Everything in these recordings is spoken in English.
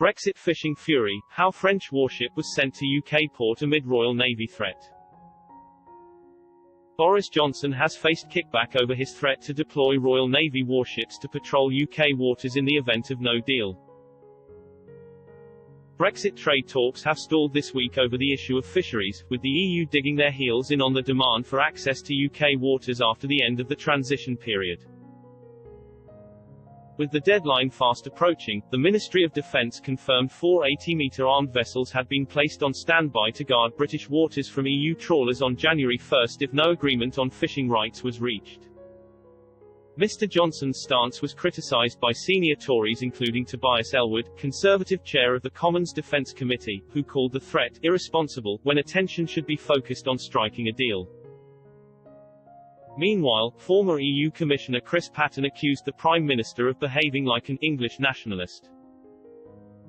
Brexit fishing fury, how French warship was sent to UK port amid Royal Navy threat. Boris Johnson has faced kickback over his threat to deploy Royal Navy warships to patrol UK waters in the event of no deal. Brexit trade talks have stalled this week over the issue of fisheries, with the EU digging their heels in on the demand for access to UK waters after the end of the transition period. With the deadline fast approaching, the Ministry of Defence confirmed 4 80-metre armed vessels had been placed on standby to guard British waters from EU trawlers on January 1 if no agreement on fishing rights was reached. Mr Johnson's stance was criticised by senior Tories including Tobias Ellwood, Conservative chair of the Commons Defence Committee, who called the threat irresponsible, when attention should be focused on striking a deal. Meanwhile, former EU Commissioner Chris Patten accused the Prime Minister of behaving like an English nationalist.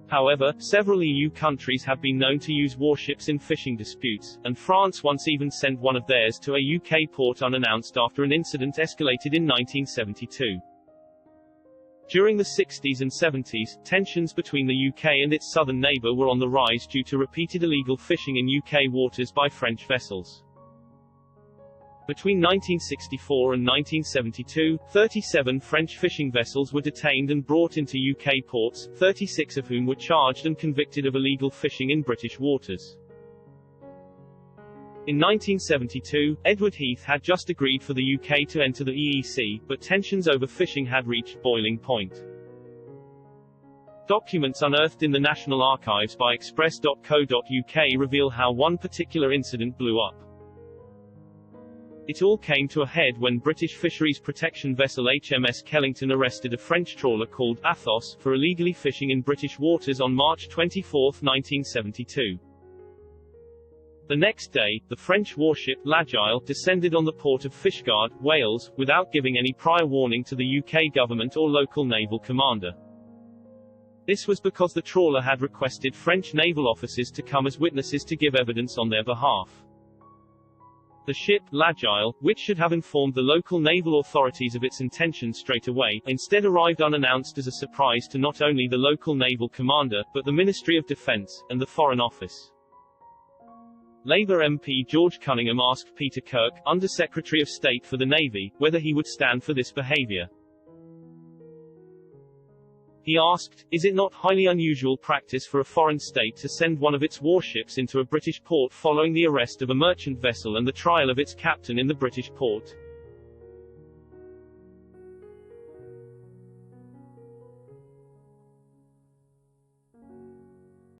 However, several EU countries have been known to use warships in fishing disputes, and France once even sent one of theirs to a UK port unannounced after an incident escalated in 1972. During the 60s and 70s, tensions between the UK and its southern neighbour were on the rise due to repeated illegal fishing in UK waters by French vessels. Between 1964 and 1972, 37 French fishing vessels were detained and brought into UK ports, 36 of whom were charged and convicted of illegal fishing in British waters. In 1972, Edward Heath had just agreed for the UK to enter the EEC, but tensions over fishing had reached boiling point. Documents unearthed in the National Archives by Express.co.uk reveal how one particular incident blew up. It all came to a head when British fisheries protection vessel HMS Kellington arrested a French trawler called Athos for illegally fishing in British waters on March 24, 1972. The next day, the French warship L'Agile descended on the port of Fishguard, Wales, without giving any prior warning to the UK government or local naval commander. This was because the trawler had requested French naval officers to come as witnesses to give evidence on their behalf. The ship, L'Agile, which should have informed the local naval authorities of its intention straight away, instead arrived unannounced as a surprise to not only the local naval commander, but the Ministry of Defence, and the Foreign Office. Labour MP George Cunningham asked Peter Kirk, Under-Secretary of State for the Navy, whether he would stand for this behaviour. He asked, is it not highly unusual practice for a foreign state to send one of its warships into a British port following the arrest of a merchant vessel and the trial of its captain in the British port?